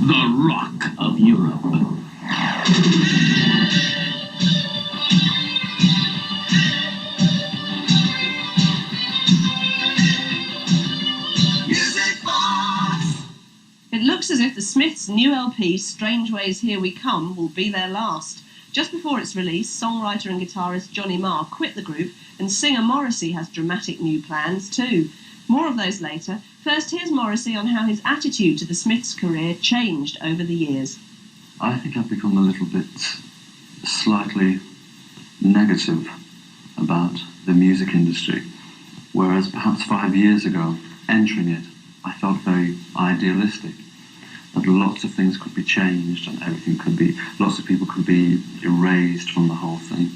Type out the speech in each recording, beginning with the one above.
the rock of Europe. It looks as if the Smiths' new LP, Strange Ways Here We Come, will be their last. Just before its release, songwriter and guitarist Johnny Marr quit the group, and singer Morrissey has dramatic new plans too. More of those later. First, here's Morrissey on how his attitude to the Smiths' career changed over the years. I think I've become a little bit slightly negative about the music industry, whereas perhaps 5 years ago, entering it, I felt very idealistic, that lots of things could be changed and everything could be, lots of people could be erased from the whole thing.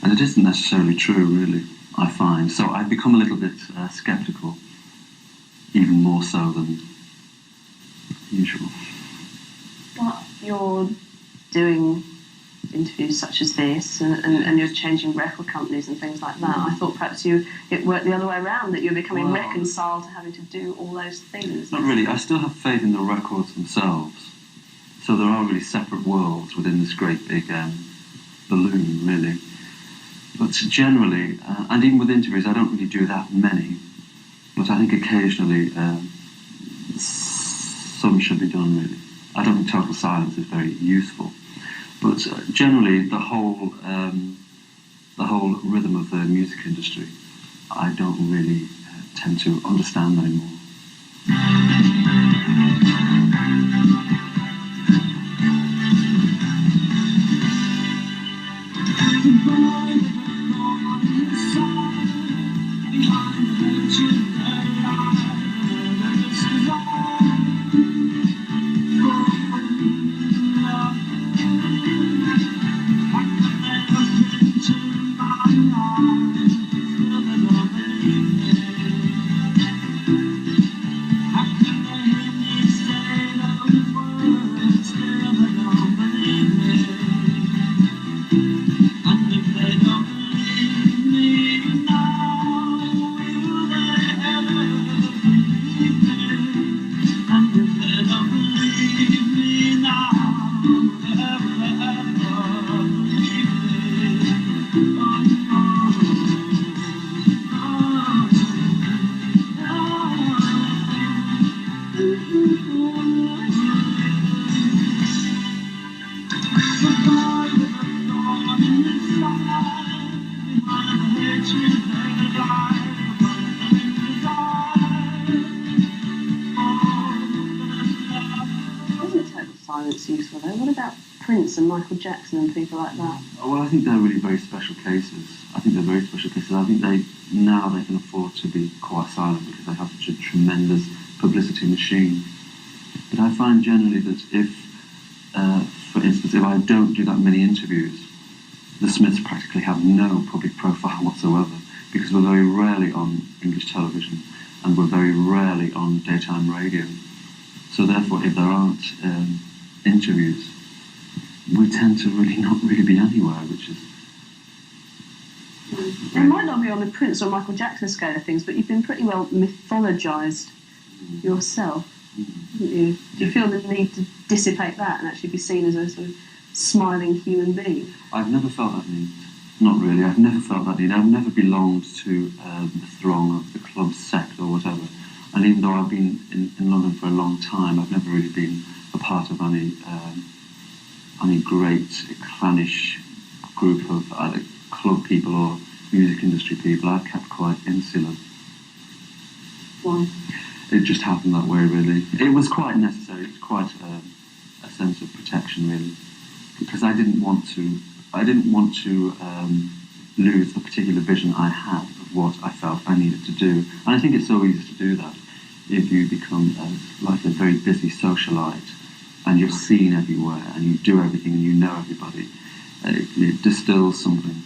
And it isn't necessarily true, really, I find. So I've become a little bit sceptical, even more so than usual. But you're doing interviews such as this, and you're changing record companies and things like that. I thought perhaps it worked the other way around, that you're becoming reconciled to having to do all those things. Not really. I still have faith in the records themselves. So there are really separate worlds within this great big balloon, really. But generally, and even with interviews, I don't really do that many. But I think occasionally some should be done, really. I don't think total silence is very useful. But generally, the whole rhythm of the music industry, I don't really tend to understand anymore. Useful though. What about Prince and Michael Jackson and people like that? Well, I think they're really very special cases. I think they're very special cases. I think they can afford to be quite silent because they have such a tremendous publicity machine. But I find generally that if, for instance, if I don't do that many interviews, the Smiths practically have no public profile whatsoever, because we're very rarely on English television and we're very rarely on daytime radio. So therefore, if there aren't interviews, we tend to really not really be anywhere, which is... It might not be on the Prince or Michael Jackson scale of things, but you've been pretty well mythologised yourself, haven't you? Do you feel the need to dissipate that and actually be seen as a sort of smiling human being? I've never felt that need. Not really. I've never felt that need. I've never belonged to the throng of the club sect or whatever. And even though I've been in London for a long time, I've never really been a part of any great clannish group of either club people or music industry people. I've kept quite insular. Why? It just happened that way, really. It was quite necessary. It was quite a sense of protection, really, because I didn't want to lose the particular vision I had of what I felt I needed to do. And I think it's so easy to do that if you become like a very busy socialite and you're seen everywhere and you do everything and you know everybody. It distills something.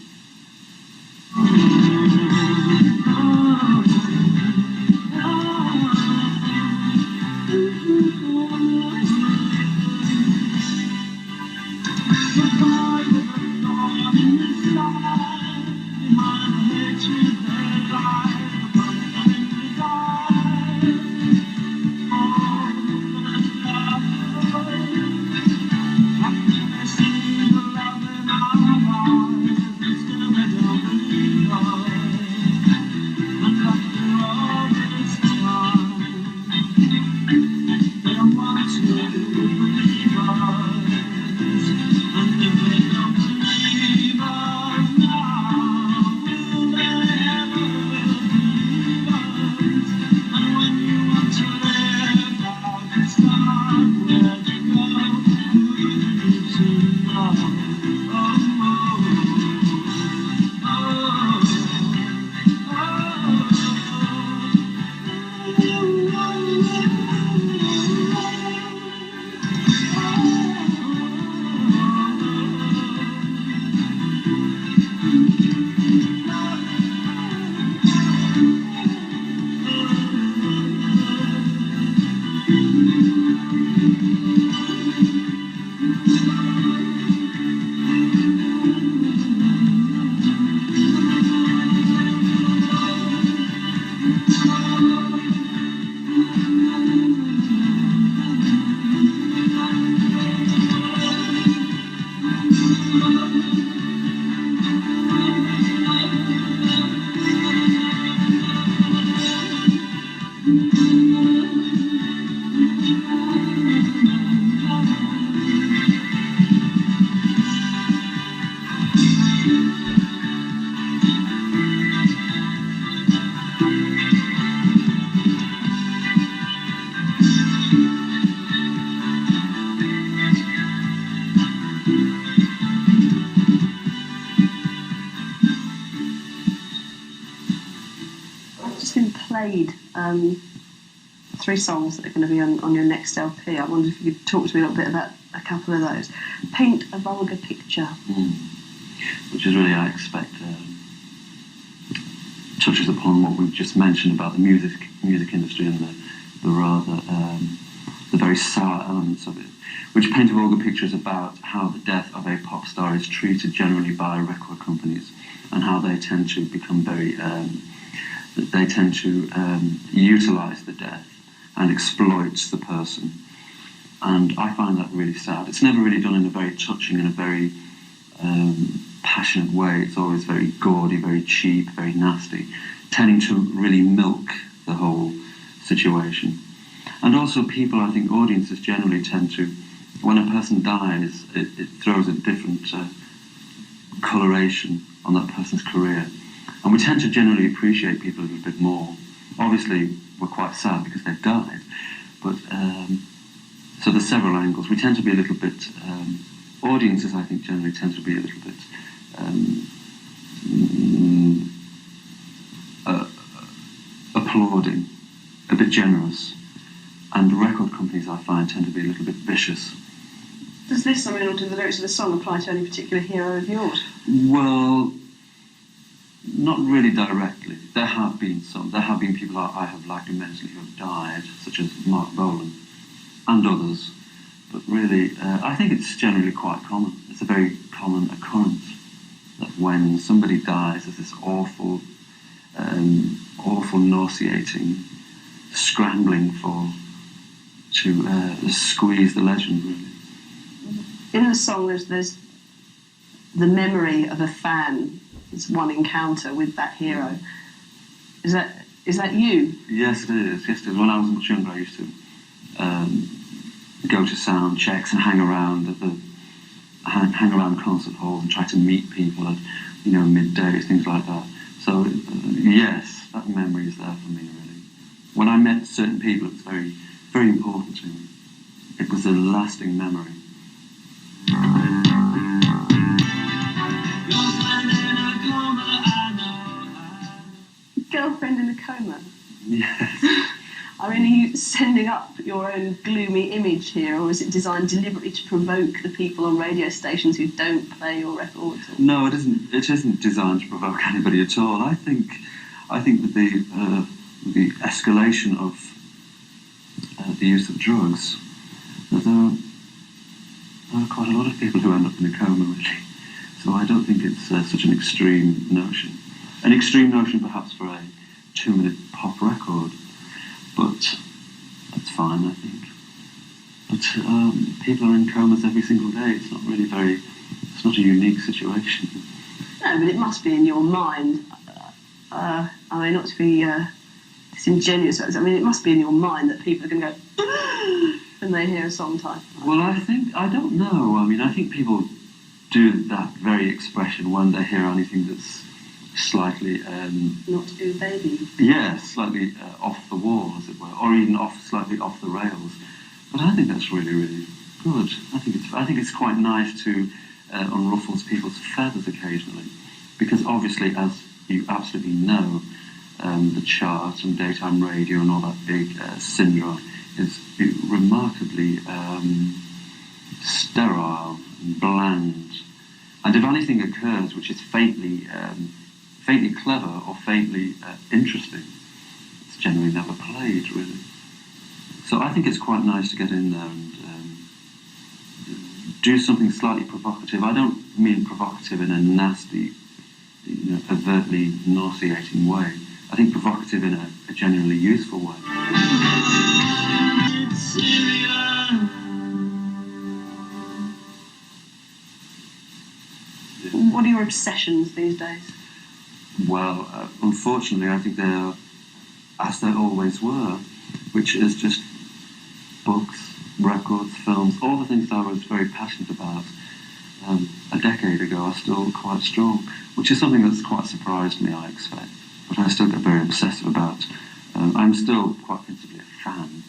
Just been played 3 songs that are going to be on your next LP. I wonder if you could talk to me a little bit about a couple of those. Paint a Vulgar Picture. Which is really, I expect, touches upon what we've just mentioned about the music industry and the rather, the very sour elements of it. Which Paint a Vulgar Picture is about how the death of a pop star is treated generally by record companies and how they tend to become very, they tend to utilise the death and exploits the person. And I find that really sad. It's never really done in a very touching and a very passionate way. It's always very gaudy, very cheap, very nasty, tending to really milk the whole situation. And also people, I think audiences generally tend to, when a person dies, it throws a different coloration on that person's career. And we tend to generally appreciate people a little bit more. Obviously, we're quite sad because they've died, but so there's several angles. We tend to be a little bit, audiences I think generally tend to be a little bit applauding, a bit generous, and record companies I find tend to be a little bit vicious. Does this, or do the lyrics of the song apply to any particular hero of yours? Well, not really directly. There have been some. There have been people I have liked immensely who have died, such as Mark Bolan and others. But really, I think it's generally quite common. It's a very common occurrence that when somebody dies, there's this awful, nauseating scrambling to squeeze the legend, really. In the song, there's the memory of a fan. It's one encounter with that hero. Is that you? Yes, it is. Yes, it is. When I was much younger, I used to go to sound checks and hang around concert halls and try to meet people at middays, things like that. So yes, that memory is there for me, really. When I met certain people, it was very, very important to me. It was a lasting memory. Girlfriend in a coma? Yes. I mean, are you sending up your own gloomy image here, or is it designed deliberately to provoke the people on radio stations who don't play your records? No, it isn't. It isn't designed to provoke anybody at all. I think that the escalation of the use of drugs, there are quite a lot of people who end up in a coma, really. So I don't think it's such an extreme notion. An extreme notion, perhaps, for a 2-minute pop record, but that's fine, I think. But people are in comas every single day. It's not really it's not a unique situation. No, but it must be in your mind. I mean, not to be disingenuous, I mean, it must be in your mind that people are going to go when they hear a song title. Well, I don't know. I mean, I think people do that very expression when they hear anything that's slightly... not to do baby. Yeah, slightly off the wall, as it were, or even slightly off the rails. But I think that's really, really good. I think it's quite nice to unruffle people's feathers occasionally, because obviously, as you absolutely know, the chart and daytime radio and all that big syndrome is remarkably sterile and bland. And if anything occurs which is faintly clever or faintly interesting, it's generally never played, really. So I think it's quite nice to get in there and do something slightly provocative. I don't mean provocative in a nasty, overtly nauseating way. I think provocative in a genuinely useful way. What are your obsessions these days? Well, unfortunately, I think they're as they always were, which is just books, records, films, all the things that I was very passionate about a decade ago are still quite strong, which is something that's quite surprised me, I expect, but I still get very obsessive about. I'm still quite principally a fan.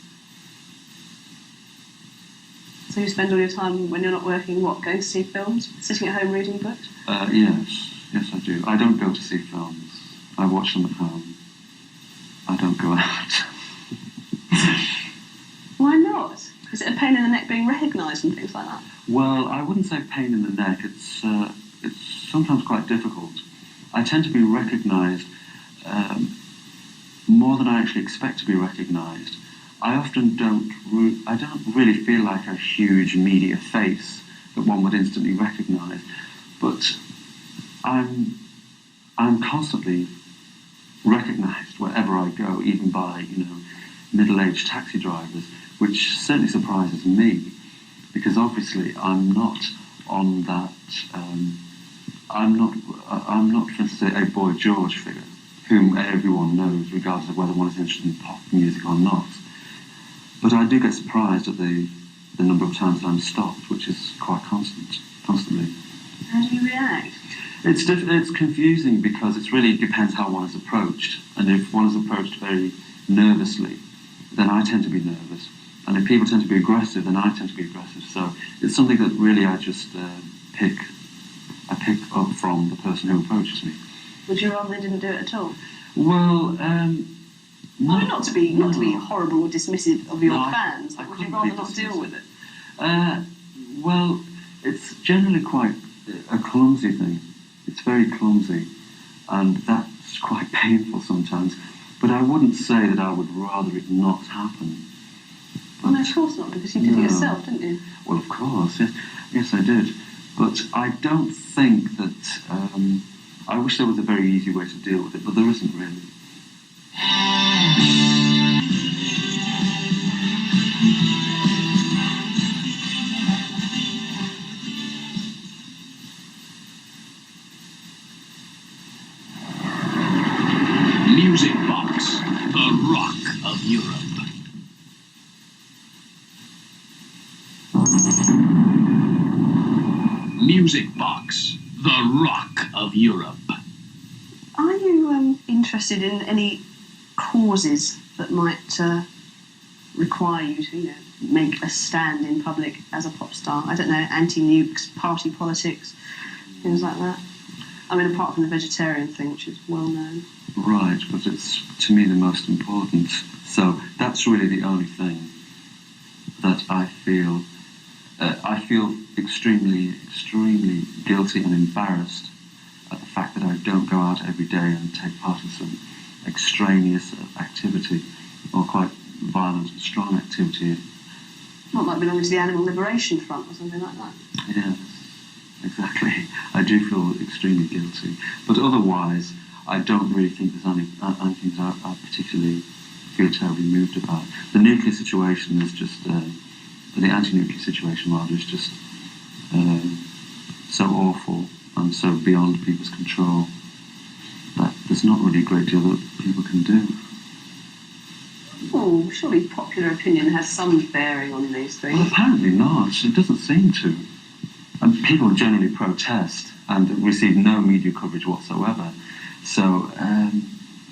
So you spend all your time when you're not working, what, going to see films, sitting at home reading books? Yes, I do. I don't go to see films. I watch them at home. I don't go out. Why not? Is it a pain in the neck being recognised and things like that? Well, I wouldn't say pain in the neck. It's sometimes quite difficult. I tend to be recognised more than I actually expect to be recognised. I often don't really feel like a huge media face that one would instantly recognise, but I'm constantly recognised wherever I go, even by middle-aged taxi drivers, which certainly surprises me, because obviously I'm not on that. I'm not, for instance, a Boy George figure, whom everyone knows, regardless of whether one is interested in pop music or not. But I do get surprised at the number of times that I'm stopped, which is quite constantly. How do you react? It's confusing because it really depends how one is approached. And if one is approached very nervously, then I tend to be nervous. And if people tend to be aggressive, then I tend to be aggressive. So it's something that really I just pick up from the person who approaches me. Would you rather they didn't do it at all? Well, no. Not to be horrible or dismissive of your fans, but would you rather not deal with it? Well, it's generally quite a clumsy thing. It's very clumsy, and that's quite painful sometimes. But I wouldn't say that I would rather it not happen. Well, no, of course not, because you did it yourself, didn't you? Well, of course, yes, I did. But I don't think that. I wish there was a very easy way to deal with it, but there isn't really. Music Box, the rock of Europe. Music Box, the rock of Europe. Are you interested in any causes that might require you to, make a stand in public as a pop star? I don't know, anti-nukes, party politics, things like that. I mean, apart from the vegetarian thing, which is well known. Right, but it's, to me, the most important. So that's really the only thing that I feel extremely, extremely guilty and embarrassed at the fact that I don't go out every day and take part in some extraneous activity or quite violent and strong activity. Not like belonging to the Animal Liberation Front or something like that. Yes, exactly. I do feel extremely guilty. But otherwise, I don't really think there's anything that I particularly feel terribly moved about. The nuclear situation is just, the anti-nuclear situation rather, is just so awful and so beyond people's control that there's not really a great deal that people can do. Oh, surely popular opinion has some bearing on these things. Well, apparently not. It doesn't seem to. And people generally protest and receive no media coverage whatsoever. So,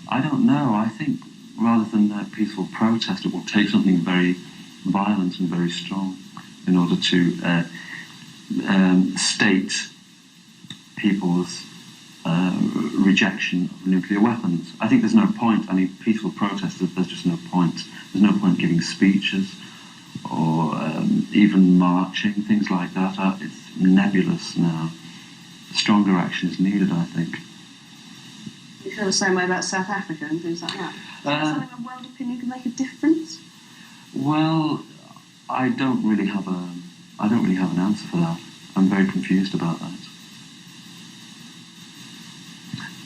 I don't know. I think rather than a peaceful protest, it will take something very violent and very strong in order to state people's rejection of nuclear weapons. I think there's no point. I mean, peaceful protest, there's just no point. There's no point giving speeches or even marching, things like that. It's nebulous now. Stronger action is needed, I think. You feel the same way about South Africa and things like that? Is that something where world opinion can make a difference? Well, I don't really have an answer for that. I'm very confused about that.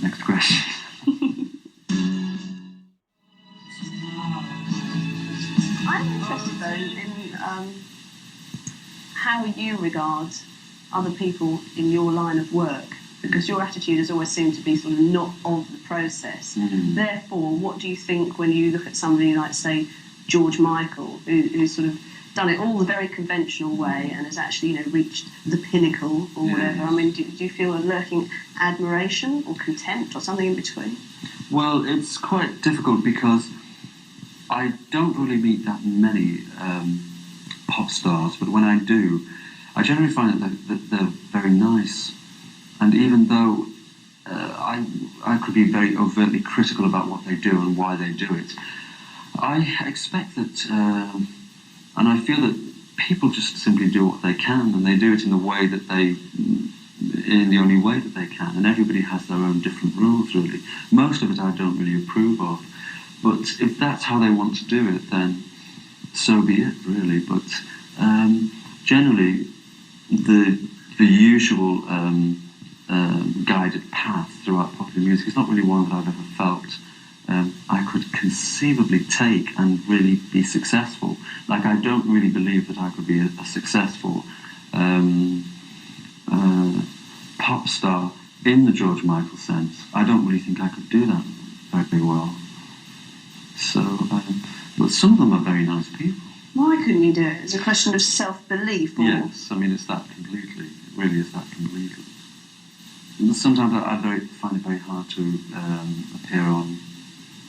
Next question. I'm interested though in how you regard other people in your line of work, because your attitude has always seemed to be sort of not of the process. Therefore, what do you think when you look at somebody like, say, George Michael, who's sort of done it all the very conventional way and has actually, reached the pinnacle or whatever? I mean, do you feel a lurking admiration or contempt or something in between? Well, it's quite difficult because I don't really meet that many pop stars, but when I do, I generally find that they're very nice. And even though I could be very overtly critical about what they do and why they do it, I expect that, and I feel that people just simply do what they can, and they do it in the way that in the only way that they can, and everybody has their own different rules, really. Most of it I don't really approve of, but if that's how they want to do it, then so be it, really. But generally, the usual guided path throughout popular music is not really one that I've ever felt I could conceivably take and really be successful. Like, I don't really believe that I could be a successful pop star in the George Michael sense. I don't really think I could do that very well. So, but some of them are very nice people. Why couldn't you do it? It's a question of self-belief, or... Yes, I mean, it's that completely. It really is that completely. Sometimes I find it very hard to appear on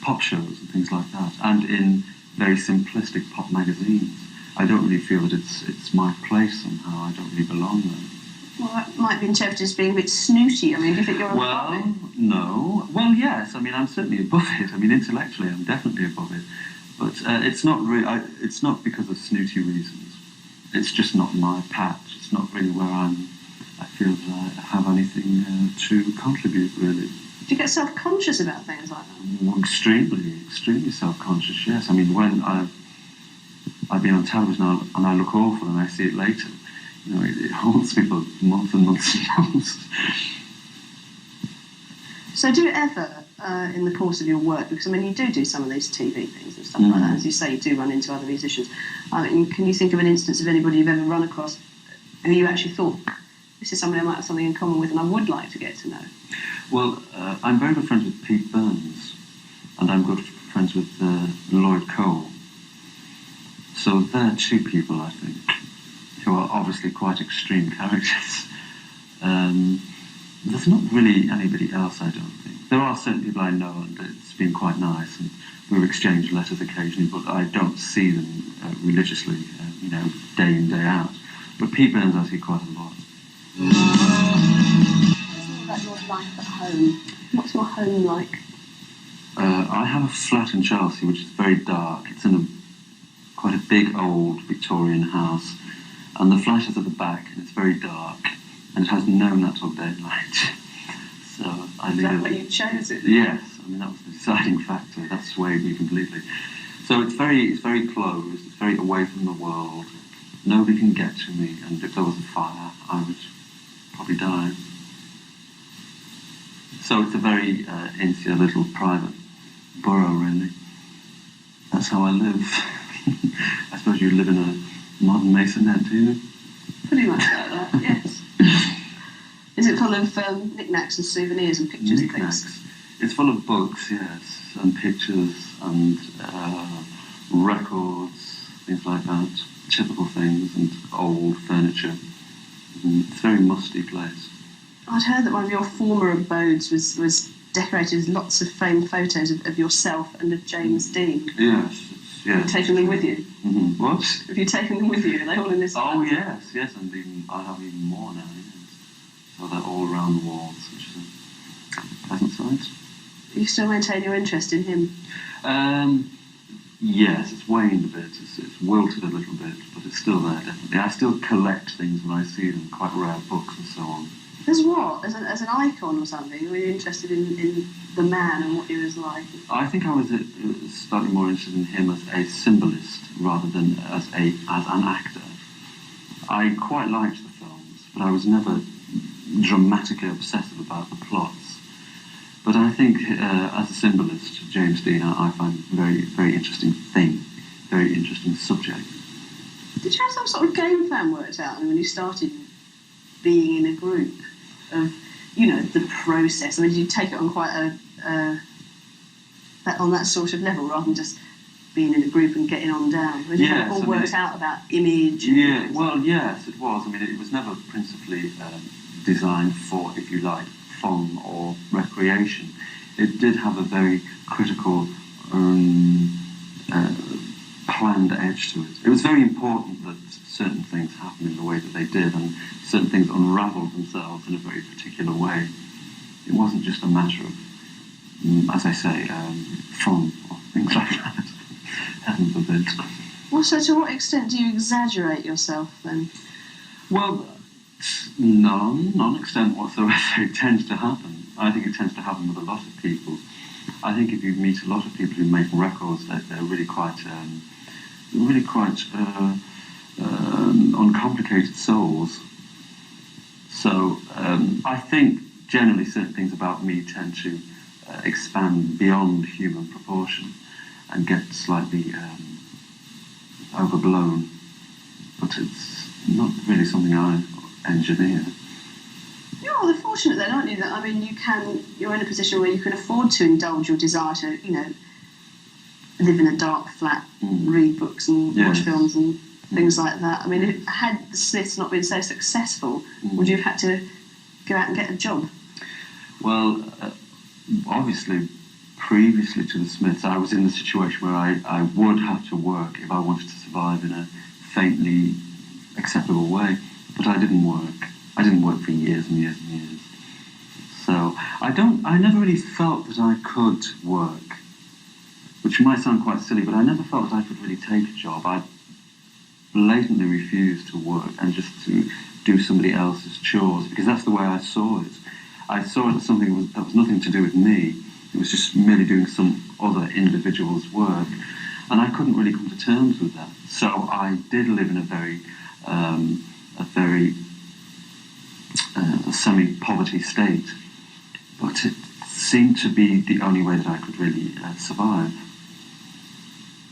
pop shows and things like that, and in very simplistic pop magazines. I don't really feel that it's my place somehow. I don't really belong there. Well, that might be interpreted as being a bit snooty. I mean, do you think you're above it? Well, no. Well, yes. I mean, I'm certainly above it. I mean, intellectually, I'm definitely above it. But it's not it's not because of snooty reasons. It's just not my patch. It's not really where I feel that I have anything to contribute, really. Do you get self-conscious about things like that? Well, extremely self-conscious, yes. I mean, when I've been on television and I look awful and I see it later, it haunts me for months and months and months. So do you ever, in the course of your work, because, I mean, you do some of these TV things and stuff like that, as you say, you do run into other musicians. I mean, can you think of an instance of anybody you've ever run across who you actually thought, this is somebody I might have something in common with and I would like to get to know? Well, I'm very good friends with Pete Burns, and I'm good friends with Lloyd Cole. So they're two people, I think, who are obviously quite extreme characters. There's not really anybody else, I don't think. There are certain people I know, and it's been quite nice, and we've exchanged letters occasionally, but I don't see them religiously, day in, day out. But Pete Burns I see quite a lot. About your life at home. What's your home like? I have a flat in Chelsea which is very dark. It's in quite a big old Victorian house, and the flat is at the back and it's very dark and it has no natural daylight. So I Is that why you chose it? Yes, I mean that was the deciding factor. That swayed me completely. So it's very closed. It's very away from the world. Nobody can get to me, and if there was a fire, I would probably die. So it's a very insular little private borough, really. That's how I live. I suppose you live in a modern masonette, do you? Pretty much like that, yes. Is it full of knickknacks and souvenirs and pictures and things? It's full of books, yes, and pictures and records, things like that. Typical things and old furniture. It's a very musty place. I'd heard that one of your former abodes was decorated with lots of framed photos of yourself and of James Dean. Yes. Have you taken them with you? Mm-hmm. What? Have you taken them with you? Are they all in this? Oh, yes, and I have even more now, yes. So they're all around the walls, which is a pleasant sight. You still maintain your interest in him? Yes, it's waned a bit, it's wilted a little bit, but it's still there, definitely. I still collect things when I see them, quite rare books and so on. As what? As an icon or something? Were you interested in the man and what he was like? I think I was slightly more interested in him as a symbolist rather than as an actor. I quite liked the films, but I was never dramatically obsessive about the plots. But I think as a symbolist, James Dean, I find very, very interesting thing, very interesting subject. Did you have some sort of game plan worked out when you started being in a group of, the process? I mean, did you take it on quite on that sort of level rather than just being in a group and getting on down? Was it all worked out about image? Yeah, well, yes, it was. I mean, it was never principally designed for, if you like, fun or recreation. It did have a very critical, planned edge to it. It was very important that certain things happened in the way that they did, and certain things unravelled themselves in a very particular way. It wasn't just a matter of, as I say, fun or things like that. Heaven forbid. Well, so to what extent do you exaggerate yourself then? Well, none extent whatsoever. It tends to happen. I think it tends to happen with a lot of people. I think if you meet a lot of people who make records, they're really quite uncomplicated souls. So I think generally certain things about me tend to expand beyond human proportion and get slightly overblown. But it's not really something I engineer. You're rather fortunate then, aren't you? That, I mean, you're in a position where you can afford to indulge your desire to, live in a dark flat, read books and watch films and things like that. I mean, had the Smiths not been so successful, would you have had to go out and get a job? Well, obviously, previously to the Smiths, I was in the situation where I would have to work if I wanted to survive in a faintly acceptable way, but I didn't work. I didn't work for years and years and years. So I never really felt that I could work, which might sound quite silly, but I never felt that I could really take a job. I blatantly refused to work and just to do somebody else's chores, because that's the way I saw it. I saw it as something that was nothing to do with me. It was just merely doing some other individual's work, and I couldn't really come to terms with that. So I did live in a very semi-poverty state, but it seemed to be the only way that I could really survive,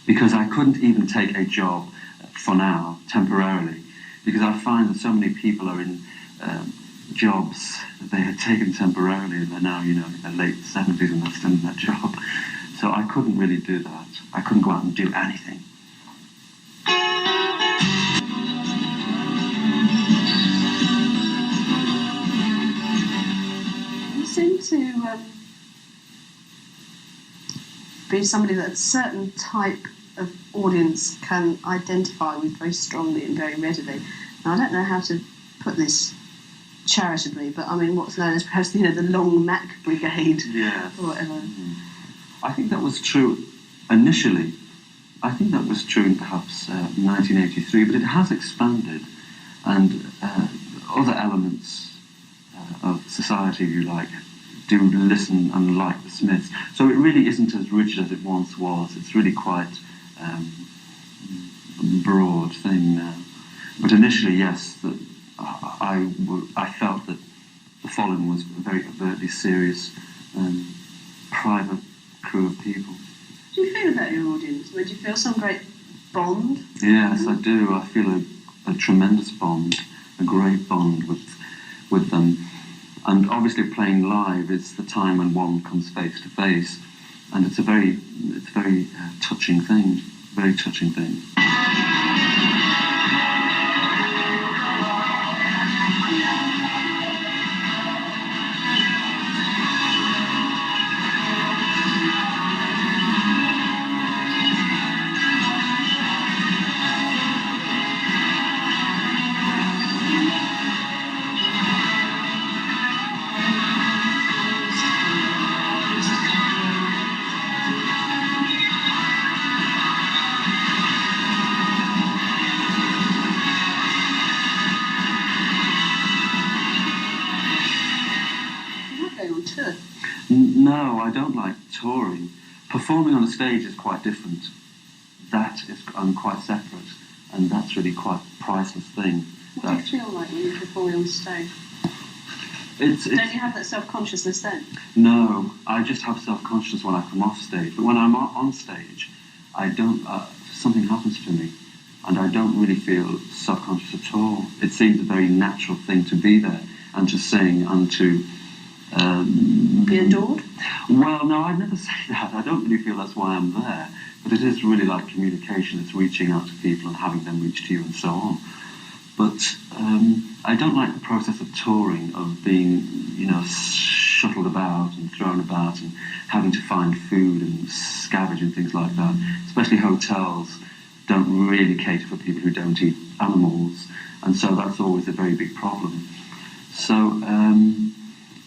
because I couldn't even take a job for now, temporarily, because I find that so many people are in jobs that they had taken temporarily and they're now, in their late 70s and they're still in that job. So I couldn't really do that. I couldn't go out and do anything. You seem to be somebody that a certain type of audience can identify with very strongly and very readily. Now, I don't know how to put this charitably, but I mean, what's known as perhaps, the Long Mac Brigade, Yes. or whatever. I think that was true initially. I think that was true in perhaps 1983, but it has expanded, and other elements of society, if you like, do listen and like the Smiths. So it really isn't as rigid as it once was. It's really quite a broad thing now. But initially, yes, I felt that the following was a very overtly serious and private crew of people. Do you feel about your audience? Would you feel some great bond? Yes, I do. I feel a tremendous bond, a great bond with them. And obviously playing live is the time when one comes face to face, and it's a very touching thing, very touching thing. No, I don't like touring. Performing on a stage is quite different. That is quite separate, and that's really quite a priceless thing. What do you feel like when you're performing on stage? Don't you have that self-consciousness then? No, I just have self-consciousness when I come off stage. But when I'm on stage, I don't. Something happens to me, and I don't really feel self-conscious at all. It seems a very natural thing to be there and to sing and to be adored. Well, no, I'd never say that. I don't really feel that's why I'm there. But it is really like communication. It's reaching out to people and having them reach to you and so on. But I don't like the process of touring, of being, shuttled about and thrown about and having to find food and scavenge and things like that. Especially hotels don't really cater for people who don't eat animals, and so that's always a very big problem. So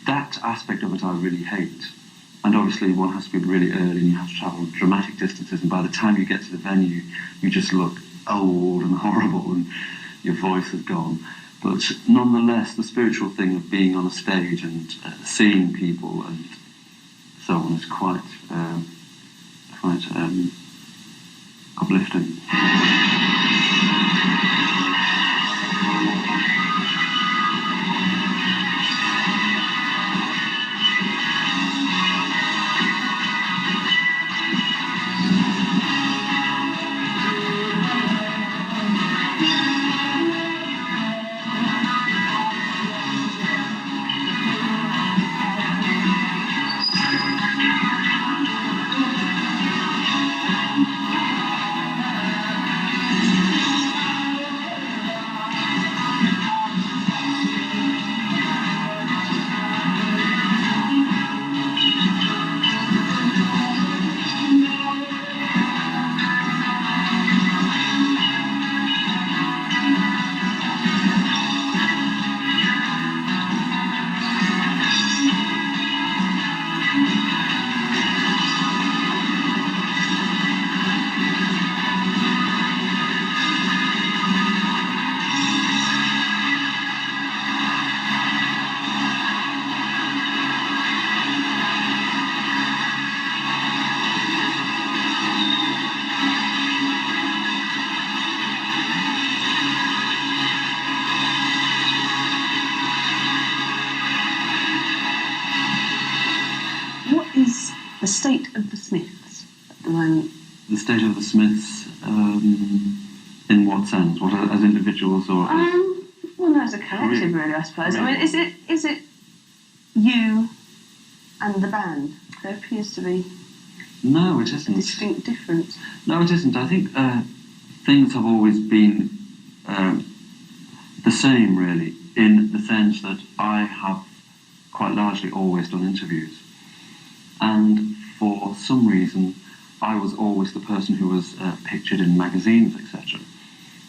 that aspect of it I really hate. And obviously one has to be really early and you have to travel dramatic distances, and by the time you get to the venue you just look old and horrible and your voice is gone. But nonetheless, the spiritual thing of being on a stage and seeing people and so on is quite uplifting. The state of the Smiths at the moment. The state of the Smiths, in what sense? What, as individuals or as... Well, no, as a collective, really, I suppose. Really? I mean, is it you and the band? There appears to be no, it isn't. A distinct difference. No, it isn't. I think things have always been the same, really, in the sense that I have quite largely always done interviews. And for some reason, I was always the person who was pictured in magazines, etc.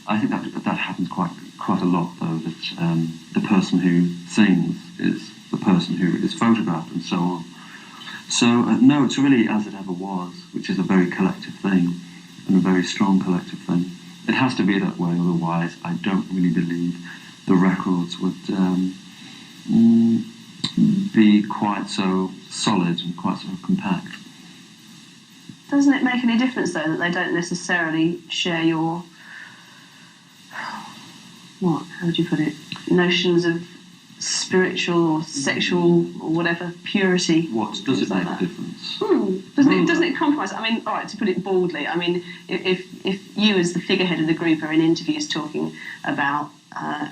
I think that happens quite a lot, though, that the person who sings is the person who is photographed and so on. So, no, it's really as it ever was, which is a very collective thing, and a very strong collective thing. It has to be that way, otherwise I don't really believe the records would be quite so solid and quite so compact. Doesn't it make any difference, though, that they don't necessarily share your, how would you put it, notions of spiritual or sexual or whatever purity? What does it make a difference? Doesn't it compromise? I mean, all right, to put it baldly, I mean, if you as the figurehead of the group are in interviews talking about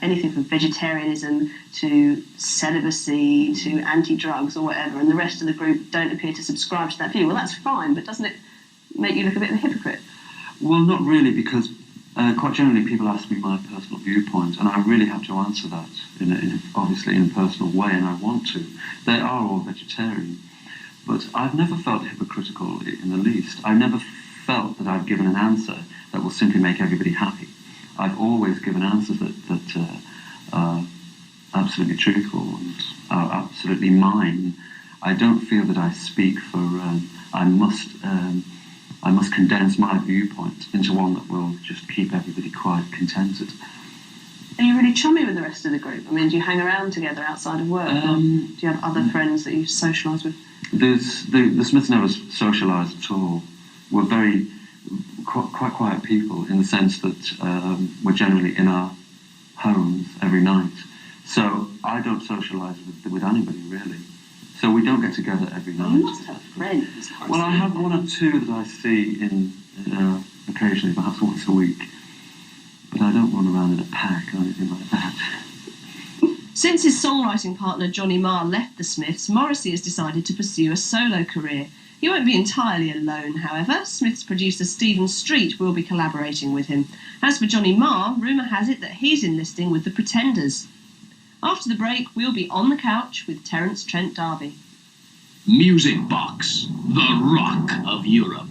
anything from vegetarianism to celibacy to anti-drugs or whatever, and the rest of the group don't appear to subscribe to that view, well, that's fine, but doesn't it make you look a bit of a hypocrite? Well, not really, because quite generally people ask me my personal viewpoint, and I really have to answer that, obviously in a personal way, and I want to. They are all vegetarian, but I've never felt hypocritical in the least. I've never felt that I've given an answer that will simply make everybody happy. I've always given answers that are absolutely truthful and are absolutely mine. I don't feel that I speak for... I must condense my viewpoint into one that will just keep everybody quite contented. Are you really chummy with the rest of the group? I mean, do you hang around together outside of work? Or do you have other friends that you socialise with? The Smiths never socialised at all. We're very quite quiet people in the sense that we're generally in our homes every night. So I don't socialise with anybody really. So we don't get together every night. You must have friends. Well, I have one or two that I see in occasionally, perhaps once a week. But I don't run around in a pack or anything like that. Since his songwriting partner Johnny Marr left the Smiths, Morrissey has decided to pursue a solo career. He won't be entirely alone, however. Smiths producer Stephen Street will be collaborating with him. As for Johnny Marr, rumour has it that he's enlisting with the Pretenders. After the break, we'll be on the couch with Terence Trent D'Arby. Music Box, the rock of Europe.